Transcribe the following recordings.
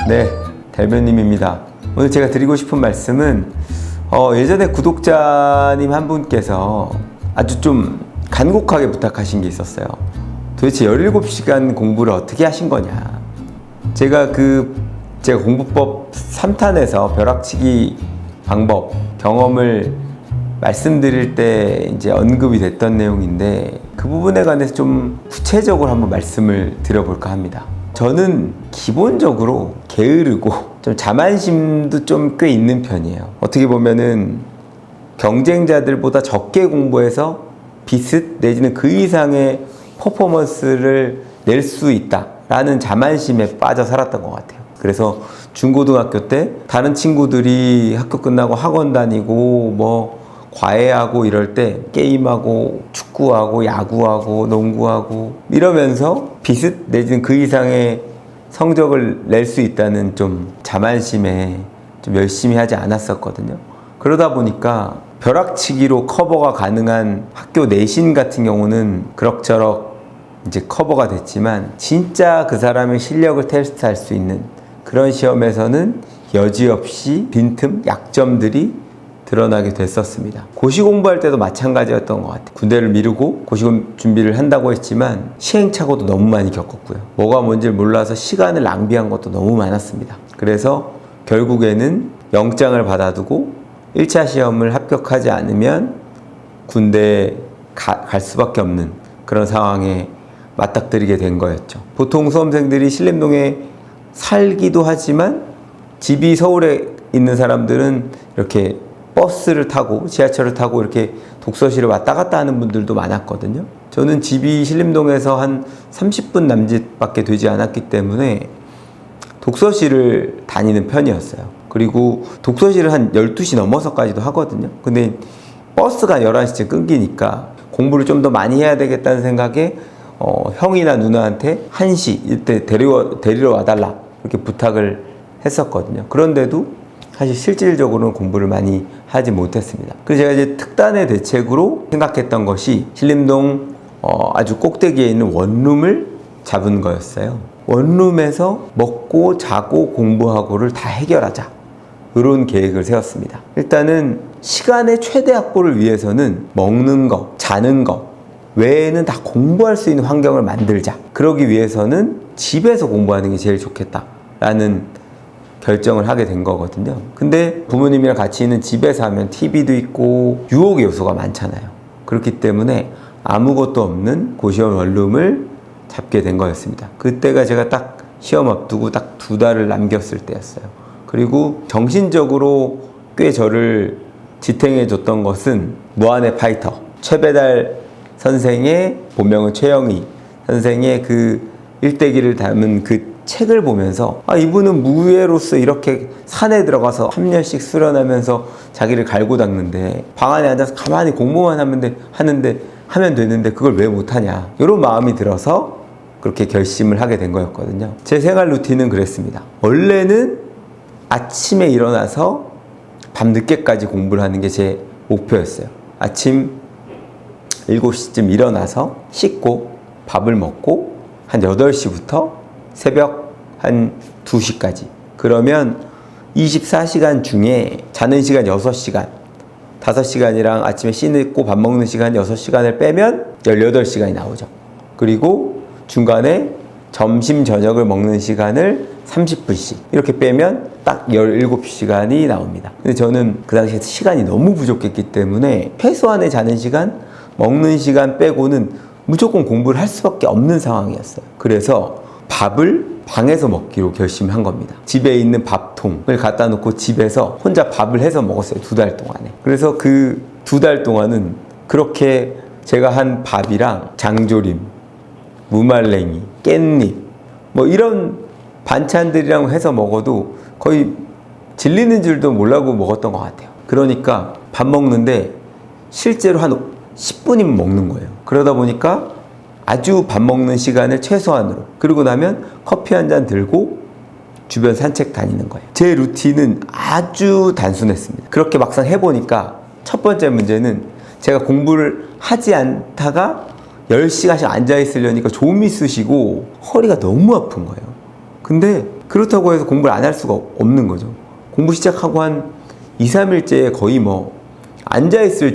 네, 대변님입니다. 오늘 제가 드리고 싶은 말씀은 예전에 구독자님 한 분께서 아주 좀 간곡하게 부탁하신 게 있었어요. 도대체 17시간 공부를 어떻게 하신 거냐. 제가 공부법 3탄에서 벼락치기 방법, 경험을 말씀드릴 때 이제 언급이 됐던 내용인데 그 부분에 관해서 좀 구체적으로 한번 말씀을 드려볼까 합니다. 저는 기본적으로 게으르고 좀 자만심도 좀 꽤 있는 편이에요. 어떻게 보면은 경쟁자들보다 적게 공부해서 비슷 내지는 그 이상의 퍼포먼스를 낼 수 있다라는 자만심에 빠져 살았던 것 같아요. 그래서 중고등학교 때 다른 친구들이 학교 끝나고 학원 다니고 뭐 과외하고 이럴 때 게임하고 축구하고 야구하고 농구하고 이러면서 비슷 내지는 그 이상의 성적을 낼 수 있다는 좀 자만심에 좀 열심히 하지 않았었거든요. 그러다 보니까 벼락치기로 커버가 가능한 학교 내신 같은 경우는 그럭저럭 이제 커버가 됐지만 진짜 그 사람의 실력을 테스트할 수 있는 그런 시험에서는 여지없이 빈틈, 약점들이 드러나게 됐었습니다. 고시 공부할 때도 마찬가지였던 것 같아요. 군대를 미루고 고시 준비를 한다고 했지만 시행착오도 너무 많이 겪었고요. 뭐가 뭔지를 몰라서 시간을 낭비한 것도 너무 많았습니다. 그래서 결국에는 영장을 받아두고 1차 시험을 합격하지 않으면 군대에 갈 수밖에 없는 그런 상황에 맞닥뜨리게 된 거였죠. 보통 수험생들이 신림동에 살기도 하지만 집이 서울에 있는 사람들은 이렇게 버스를 타고 지하철을 타고 이렇게 독서실을 왔다 갔다 하는 분들도 많았거든요. 저는 집이 신림동에서 한 30분 남짓밖에 되지 않았기 때문에 독서실을 다니는 편이었어요. 그리고 독서실을 한 12시 넘어서까지도 하거든요. 근데 버스가 11시쯤 끊기니까 공부를 좀 더 많이 해야 되겠다는 생각에 형이나 누나한테 1시 이때 데리러 와달라 이렇게 부탁을 했었거든요. 그런데도 사실 실질적으로는 공부를 많이 하지 못했습니다. 그래서 제가 이제 특단의 대책으로 생각했던 것이 신림동 아주 꼭대기에 있는 원룸을 잡은 거였어요. 원룸에서 먹고 자고 공부하고를 다 해결하자. 이런 계획을 세웠습니다. 일단은 시간의 최대 확보를 위해서는 먹는 거, 자는 거 외에는 다 공부할 수 있는 환경을 만들자. 그러기 위해서는 집에서 공부하는 게 제일 좋겠다라는 결정을 하게 된 거거든요. 근데 부모님이랑 같이 있는 집에서 하면 TV도 있고 유혹의 요소가 많잖아요. 그렇기 때문에 아무것도 없는 고시원 원룸을 잡게 된 거였습니다. 그때가 제가 딱 시험 앞두고 딱 2달을 남겼을 때였어요. 그리고 정신적으로 꽤 저를 지탱해 줬던 것은 무한의 파이터 최배달 선생의 본명은 최영희 선생의 그 일대기를 담은 그 책을 보면서 이분은 무예로서 이렇게 산에 들어가서 3년씩 수련하면서 자기를 갈고 닦는데 방 안에 앉아서 가만히 공부만 하면 되는데 그걸 왜 못하냐 이런 마음이 들어서 그렇게 결심을 하게 된 거였거든요. 제 생활 루틴은 그랬습니다. 원래는 아침에 일어나서 밤늦게까지 공부를 하는 게 제 목표였어요. 아침 7시쯤 일어나서 씻고 밥을 먹고 한 8시부터 새벽 한 2시까지 그러면 24시간 중에 자는 시간 6시간 5시간이랑 아침에 씻고 밥 먹는 시간 6시간을 빼면 18시간이 나오죠. 그리고 중간에 점심 저녁을 먹는 시간을 30분씩 이렇게 빼면 딱 17시간이 나옵니다. 근데 저는 그 당시에 시간이 너무 부족했기 때문에 최소한의 자는 시간 먹는 시간 빼고는 무조건 공부를 할 수밖에 없는 상황이었어요. 그래서 밥을 방에서 먹기로 결심한 겁니다. 집에 있는 밥통을 갖다 놓고 집에서 혼자 밥을 해서 먹었어요. 2달 동안에. 그래서 그 2달 동안은 그렇게 제가 한 밥이랑 장조림, 무말랭이, 깻잎 뭐 이런 반찬들이랑 해서 먹어도 거의 질리는 줄도 모르고 먹었던 것 같아요. 그러니까 밥 먹는데 실제로 한 10분이면 먹는 거예요. 그러다 보니까 아주 밥 먹는 시간을 최소한으로 그러고 나면 커피 한 잔 들고 주변 산책 다니는 거예요. 제 루틴은 아주 단순했습니다. 그렇게 막상 해보니까 첫 번째 문제는 제가 공부를 하지 않다가 10시간씩 앉아있으려니까 좀이 쑤시고 허리가 너무 아픈 거예요. 근데 그렇다고 해서 공부를 안 할 수가 없는 거죠. 공부 시작하고 한 2, 3일째 거의 뭐 앉아있을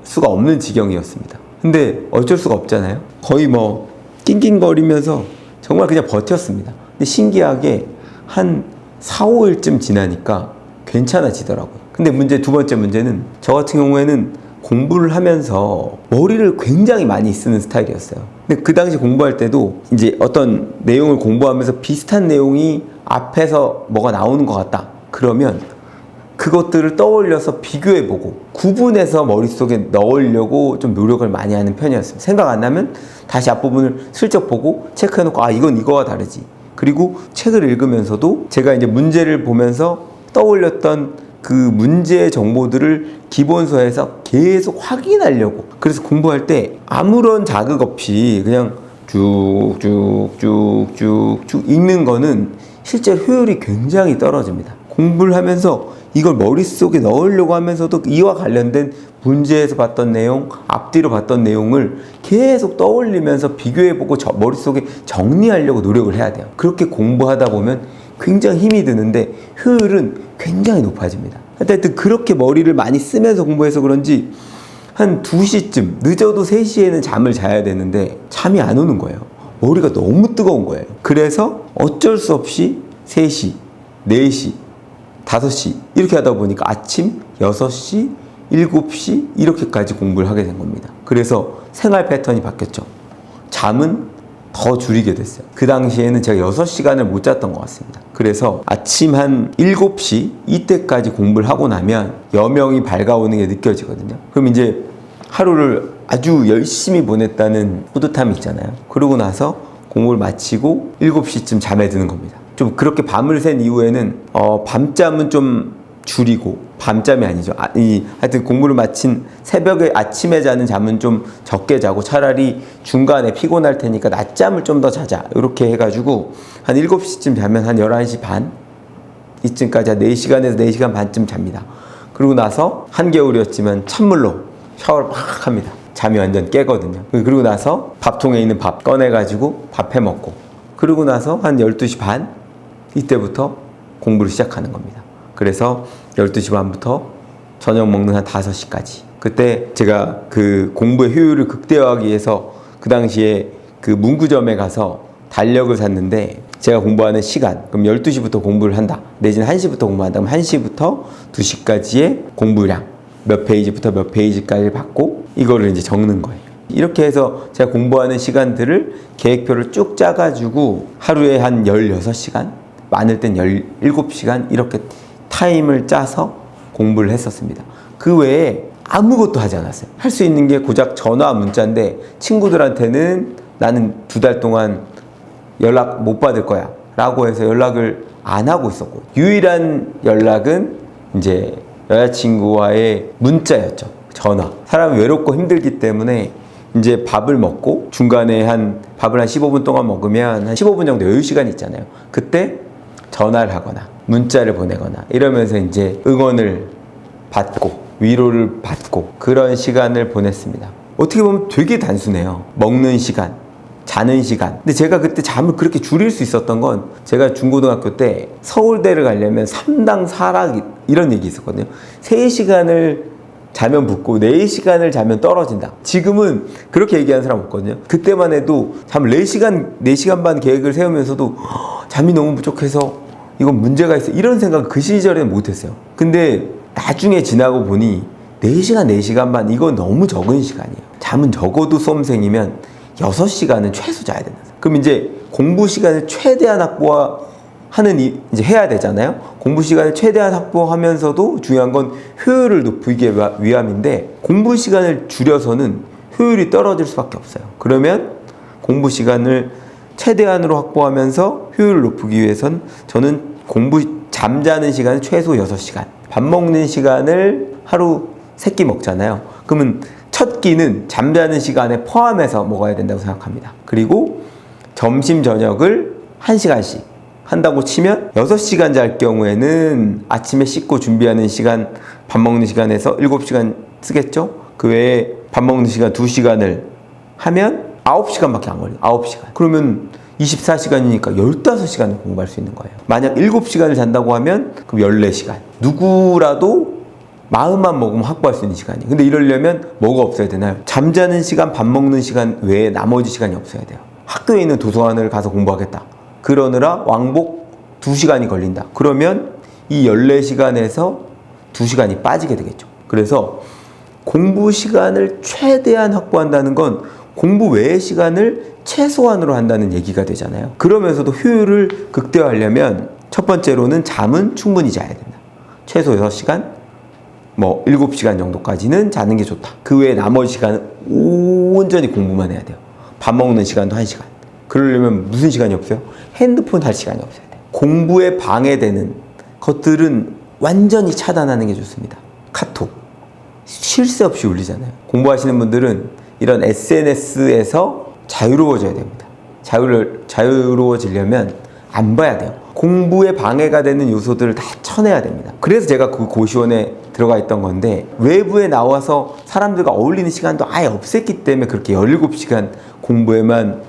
수가 없는 지경이었습니다. 근데 어쩔 수가 없잖아요. 거의 뭐 낑낑거리면서 정말 그냥 버텼습니다. 근데 신기하게 한 4, 5일쯤 지나니까 괜찮아지더라고요. 근데 두 번째 문제는 저 같은 경우에는 공부를 하면서 머리를 굉장히 많이 쓰는 스타일이었어요. 근데 그 당시 공부할 때도 이제 어떤 내용을 공부하면서 비슷한 내용이 앞에서 뭐가 나오는 것 같다. 그러면 그것들을 떠올려서 비교해보고 구분해서 머릿속에 넣으려고 좀 노력을 많이 하는 편이었어요. 생각 안 나면 다시 앞부분을 슬쩍 보고 체크해놓고 아 이건 이거와 다르지. 그리고 책을 읽으면서도 제가 이제 문제를 보면서 떠올렸던 그 문제의 정보들을 기본서에서 계속 확인하려고. 그래서 공부할 때 아무런 자극 없이 그냥 쭉쭉쭉쭉쭉 읽는 거는 실제 효율이 굉장히 떨어집니다. 공부를 하면서 이걸 머릿속에 넣으려고 하면서도 이와 관련된 문제에서 봤던 내용, 앞뒤로 봤던 내용을 계속 떠올리면서 비교해보고 머릿속에 정리하려고 노력을 해야 돼요. 그렇게 공부하다 보면 굉장히 힘이 드는데 효율은 굉장히 높아집니다. 하여튼 그렇게 머리를 많이 쓰면서 공부해서 그런지 한 2시쯤, 늦어도 3시에는 잠을 자야 되는데 잠이 안 오는 거예요. 머리가 너무 뜨거운 거예요. 그래서 어쩔 수 없이 3시, 4시, 5시 이렇게 하다 보니까 아침 6시, 7시 이렇게까지 공부를 하게 된 겁니다. 그래서 생활 패턴이 바뀌었죠. 잠은 더 줄이게 됐어요. 그 당시에는 제가 6시간을 못 잤던 것 같습니다. 그래서 아침 한 7시 이때까지 공부를 하고 나면 여명이 밝아오는 게 느껴지거든요. 그럼 이제 하루를 아주 열심히 보냈다는 뿌듯함이 있잖아요. 그러고 나서 공부를 마치고 7시쯤 잠에 드는 겁니다. 좀 그렇게 밤을 샌 이후에는 밤잠은 좀 줄이고, 밤잠이 아니죠. 하여튼 공부를 마친 새벽에 아침에 자는 잠은 좀 적게 자고 차라리 중간에 피곤할 테니까 낮잠을 좀 더 자자. 이렇게 해가지고 한 7시쯤 자면 한 11시 반 이쯤까지 한 4시간에서 4시간 반쯤 잡니다. 그러고 나서 한겨울이었지만 찬물로 샤워를 막 합니다. 잠이 완전 깨거든요. 그리고 나서 밥통에 있는 밥 꺼내가지고 밥 해먹고, 그러고 나서 한 12시 반 이때부터 공부를 시작하는 겁니다. 그래서 12시 반부터 저녁 먹는 한 5시까지. 그때 제가 그 공부의 효율을 극대화하기 위해서 그 당시에 그 문구점에 가서 달력을 샀는데 제가 공부하는 시간, 그럼 12시부터 공부를 한다. 내지는 1시부터 공부한다. 그럼 1시부터 2시까지의 공부량, 몇 페이지부터 몇 페이지까지 받고 이거를 이제 적는 거예요. 이렇게 해서 제가 공부하는 시간들을 계획표를 쭉 짜가지고 하루에 한 16시간, 많을 땐 17시간 이렇게 타임을 짜서 공부를 했었습니다. 그 외에 아무것도 하지 않았어요. 할 수 있는 게 고작 전화, 문자인데 친구들한테는 나는 2달 동안 연락 못 받을 거야 라고 해서 연락을 안 하고 있었고, 유일한 연락은 이제 여자친구와의 문자였죠. 전화. 사람이 외롭고 힘들기 때문에 이제 밥을 먹고 중간에 밥을 한 15분 동안 먹으면 한 15분 정도 여유 시간이 있잖아요. 그때 전화를 하거나 문자를 보내거나 이러면서 이제 응원을 받고 위로를 받고 그런 시간을 보냈습니다. 어떻게 보면 되게 단순해요. 먹는 시간, 자는 시간. 근데 제가 그때 잠을 그렇게 줄일 수 있었던 건 제가 중고등학교 때 서울대를 가려면 3당 4락 이런 얘기 있었거든요. 3시간을 자면 붙고 4시간을 자면 떨어진다. 지금은 그렇게 얘기하는 사람 없거든요. 그때만 해도 잠을 4시간 반 계획을 세우면서도 잠이 너무 부족해서 이건 문제가 있어. 이런 생각 그 시절에는 못했어요. 근데 나중에 지나고 보니 4시간 반 이건 너무 적은 시간이에요. 잠은 적어도 수험생이면 6시간은 최소 자야 된다. 그럼 이제 공부 시간을 최대한 이제 해야 되잖아요. 공부 시간을 최대한 확보하면서도 중요한 건 효율을 높이기 위함인데 공부 시간을 줄여서는 효율이 떨어질 수밖에 없어요. 그러면 공부 시간을 최대한으로 확보하면서 효율을 높이기 위해선 저는 잠자는 시간은 최소 6시간, 밥 먹는 시간을 하루 3끼 먹잖아요. 그러면 첫 끼는 잠자는 시간에 포함해서 먹어야 된다고 생각합니다. 그리고 점심 저녁을 1시간씩 한다고 치면 6시간 잘 경우에는 아침에 씻고 준비하는 시간, 밥 먹는 시간에서 7시간 쓰겠죠? 그 외에 밥 먹는 시간 2시간을 하면 9시간밖에 안 걸려요. 9시간. 그러면 24시간이니까 15시간을 공부할 수 있는 거예요. 만약 7시간을 잔다고 하면 그럼 14시간. 누구라도 마음만 먹으면 확보할 수 있는 시간이에요. 근데 이러려면 뭐가 없어야 되나요? 잠자는 시간, 밥 먹는 시간 외에 나머지 시간이 없어야 돼요. 학교에 있는 도서관을 가서 공부하겠다. 그러느라 왕복 2시간이 걸린다. 그러면 이 14시간에서 2시간이 빠지게 되겠죠. 그래서 공부 시간을 최대한 확보한다는 건 공부 외의 시간을 최소한으로 한다는 얘기가 되잖아요. 그러면서도 효율을 극대화하려면 첫 번째로는 잠은 충분히 자야 된다. 최소 6시간, 7시간 정도까지는 자는 게 좋다. 그 외에 나머지 시간은 온전히 공부만 해야 돼요. 밥 먹는 시간도 1시간. 그러려면 무슨 시간이 없어요? 핸드폰 할 시간이 없어야 돼요. 공부에 방해되는 것들은 완전히 차단하는 게 좋습니다. 카톡. 쉴 새 없이 울리잖아요. 공부하시는 분들은 이런 SNS에서 자유로워져야 됩니다. 자유로워지려면 안 봐야 돼요. 공부에 방해가 되는 요소들을 다 쳐내야 됩니다. 그래서 제가 그 고시원에 들어가 있던 건데 외부에 나와서 사람들과 어울리는 시간도 아예 없앴기 때문에 그렇게 17시간 공부에만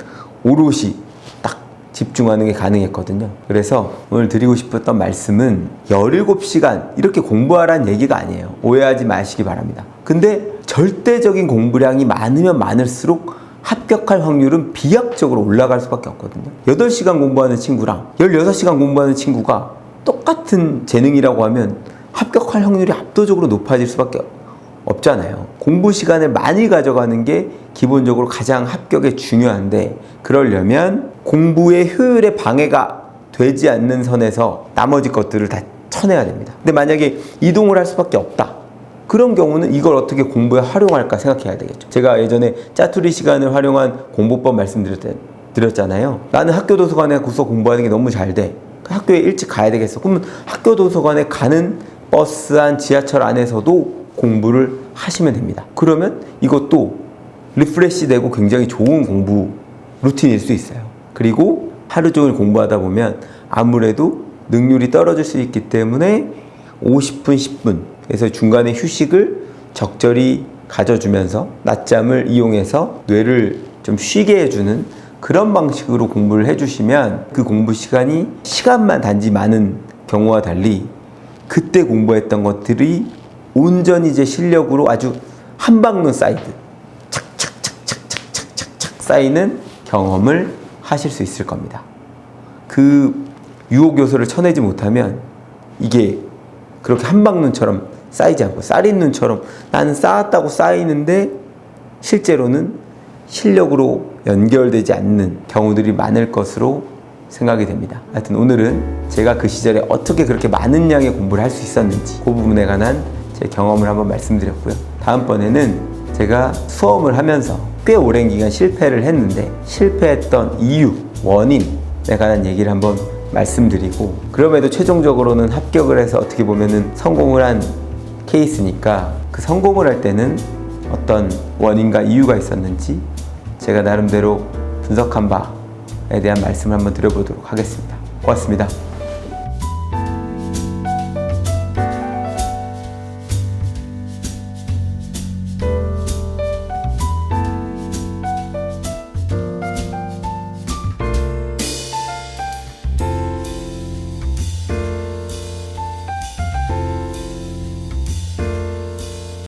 오롯이 딱 집중하는 게 가능했거든요. 그래서 오늘 드리고 싶었던 말씀은 17시간 이렇게 공부하라는 얘기가 아니에요. 오해하지 마시기 바랍니다. 근데 절대적인 공부량이 많으면 많을수록 합격할 확률은 비약적으로 올라갈 수밖에 없거든요. 8시간 공부하는 친구랑 16시간 공부하는 친구가 똑같은 재능이라고 하면 합격할 확률이 압도적으로 높아질 수밖에 없잖아요. 공부 시간을 많이 가져가는 게 기본적으로 가장 합격에 중요한데 그러려면 공부의 효율에 방해가 되지 않는 선에서 나머지 것들을 다 쳐내야 됩니다. 근데 만약에 이동을 할 수밖에 없다. 그런 경우는 이걸 어떻게 공부에 활용할까 생각해야 되겠죠. 제가 예전에 짜투리 시간을 활용한 공부법 말씀드렸잖아요. 나는 학교 도서관에 가서 공부하는 게 너무 잘 돼. 학교에 일찍 가야 되겠어. 그러면 학교 도서관에 가는 버스 안, 지하철 안에서도 공부를 하시면 됩니다. 그러면 이것도 리프레시 되고 굉장히 좋은 공부 루틴일 수 있어요. 그리고 하루 종일 공부하다 보면 아무래도 능률이 떨어질 수 있기 때문에 50분, 10분 그래서 중간에 휴식을 적절히 가져주면서 낮잠을 이용해서 뇌를 좀 쉬게 해주는 그런 방식으로 공부를 해주시면 그 공부 시간만 단지 많은 경우와 달리 그때 공부했던 것들이 온전히 제 실력으로 아주 한방눈 사이드 착착착착착착착 쌓이는 경험을 하실 수 있을 겁니다. 그 유혹 요소를 쳐내지 못하면 이게 그렇게 한방눈처럼 쌓이지 않고 쌀인눈처럼 나는 쌓았다고 쌓이는데 실제로는 실력으로 연결되지 않는 경우들이 많을 것으로 생각이 됩니다. 하여튼 오늘은 제가 그 시절에 어떻게 그렇게 많은 양의 공부를 할 수 있었는지 그 부분에 관한 제 경험을 한번 말씀드렸고요. 다음번에는 제가 수험을 하면서 꽤 오랜 기간 실패를 했는데 실패했던 이유, 원인에 관한 얘기를 한번 말씀드리고 그럼에도 최종적으로는 합격을 해서 어떻게 보면은 성공을 한 케이스니까 그 성공을 할 때는 어떤 원인과 이유가 있었는지 제가 나름대로 분석한 바에 대한 말씀을 한번 드려보도록 하겠습니다. 고맙습니다.